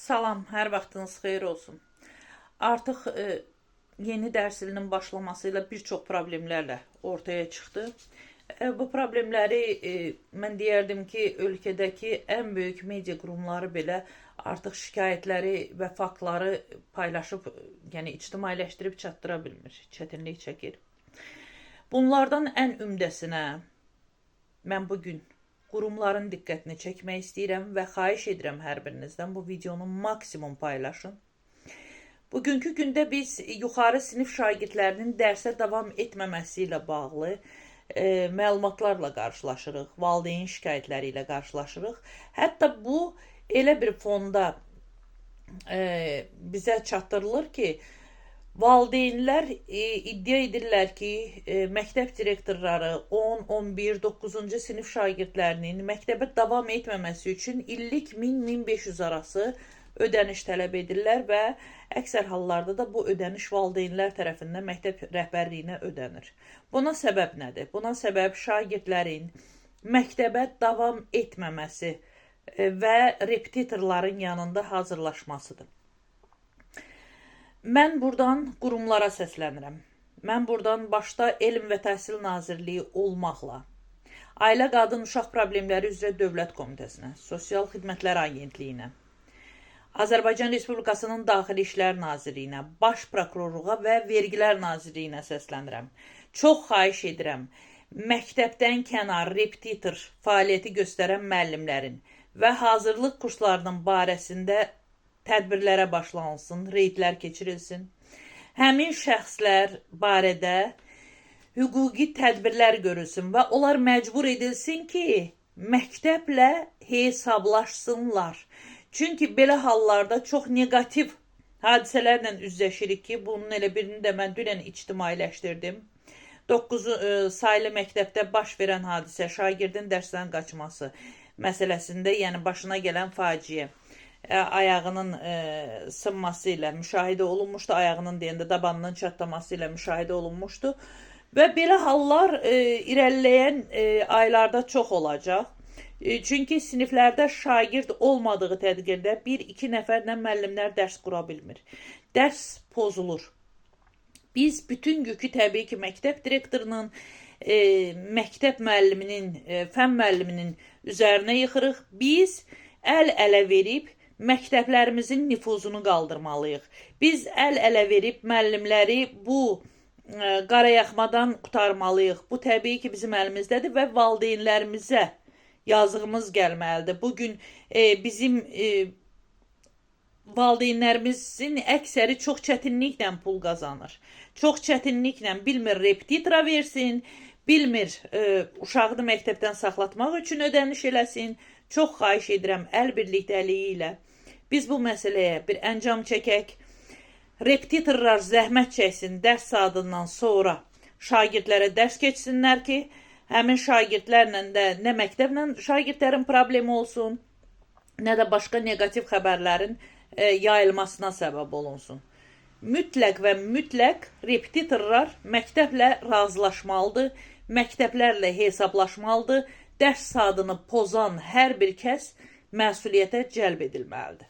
Salam, hər vaxtınız xeyir olsun. Artıq yeni dərs ilinin başlamasıyla bir çox problemlərlə ortaya çıxdı. Bu problemləri mən deyərdim ki, ölkədəki ən böyük media qurumları belə artıq şikayətləri və faktları paylaşıb, yəni ictimailəşdirib çatdıra bilmir, çətinlik çəkir. Bunlardan ən ümdəsinə mən bugün qurumların diqqətini çəkmək istəyirəm və xahiş edirəm hər birinizdən bu videonu maksimum paylaşın. Bugünkü gündə biz yuxarı sinif şagirdlərinin dərsə davam etməməsi ilə bağlı məlumatlarla qarşılaşırıq, valideyn şikayətləri ilə qarşılaşırıq. Hətta bu elə bir fonda bizə çatdırılır ki, valideynlər iddia edirlər ki, məktəb direktorları 10, 11, 9-cu sinif şagirdlərinin məktəbə davam etməməsi üçün illik 1000-1500 arası ödəniş tələb edirlər və əksər hallarda da bu ödəniş valideynlər tərəfindən məktəb rəhbərliyinə ödənir. Buna səbəb nədir? Buna səbəb şagirdlərin məktəbə davam etməməsi və repetitorların yanında hazırlaşmasıdır. Mən buradan qurumlara səslənirəm. Mən buradan başda Elm və Təhsil Nazirliyi olmaqla, Ailə Qadın Uşaq Problemləri üzrə Dövlət Komitəsinə, Sosial Xidmətlər Agentliyinə, Azərbaycan Respublikasının Daxili İşlər Nazirliyinə, Baş Prokurorluğa və Vergilər Nazirliyinə səslənirəm. Çox xahiş edirəm, məktəbdən kənar repetitor fəaliyyəti göstərən müəllimlərin və hazırlıq kurslarının barəsində tədbirlərə başlanılsın, reydlər keçirilsin. Həmin şəxslər barədə hüquqi tədbirlər görülsün və onlar məcbur edilsin ki, məktəblə hesablaşsınlar. Çünki belə hallarda çox negativ hadisələrlə üzləşirik ki, bunun elə birini də mən dünən ictimailəşdirdim. 9 saylı məktəbdə baş verən hadisə, şagirdin dərsdən qaçması məsələsində, yəni başına gələn faciə. Ayağının sınması ilə müşahidə olunmuşdu, ayağının deyəndə dabanının çatlaması ilə müşahidə olunmuşdu və belə hallar irəliləyən aylarda çox olacaq. Çünki siniflərdə şagird olmadığı təqdirdə 1-2 nəfərlə müəllimlər dərs qura bilmir. Dərs pozulur. Biz bütün yükü təbii ki, məktəb direktorunun, məktəb müəlliminin, fən müəlliminin üzərinə yıxırıq. Biz əl-ələ verib məktəblərimizin nüfuzunu qaldırmalıyıq. Biz əl-ələ verib müəllimləri bu qarayaxmadan qurtarmalıyıq. Bu təbii ki, bizim əlimizdədir və valideynlərimizə yazığımız gəlməlidir. Bugün bizim valideynlərimizin əksəri çox çətinliklə pul qazanır. Çox çətinliklə bilmir repetitora versin, bilmir uşağını məktəbdən saxlatmaq üçün ödəniş eləsin. Çox xahiş edirəm əl birlikdəliyi ilə biz bu məsələyə bir əncam çəkək. Repetitorlar zəhmət çəksin, dərs saatından sonra şagirdlərə dərs keçsinlər ki, həmin şagirdlərlə də nə məktəblə şagirdlərin problemi olsun, nə də başqa negativ xəbərlərin yayılmasına səbəb olunsun. Mütləq və mütləq repetitorlar məktəblə razılaşmalıdır, məktəblərlə hesablaşmalıdır. Dərs saatını pozan hər bir kəs məsuliyyətə cəlb edilməlidir.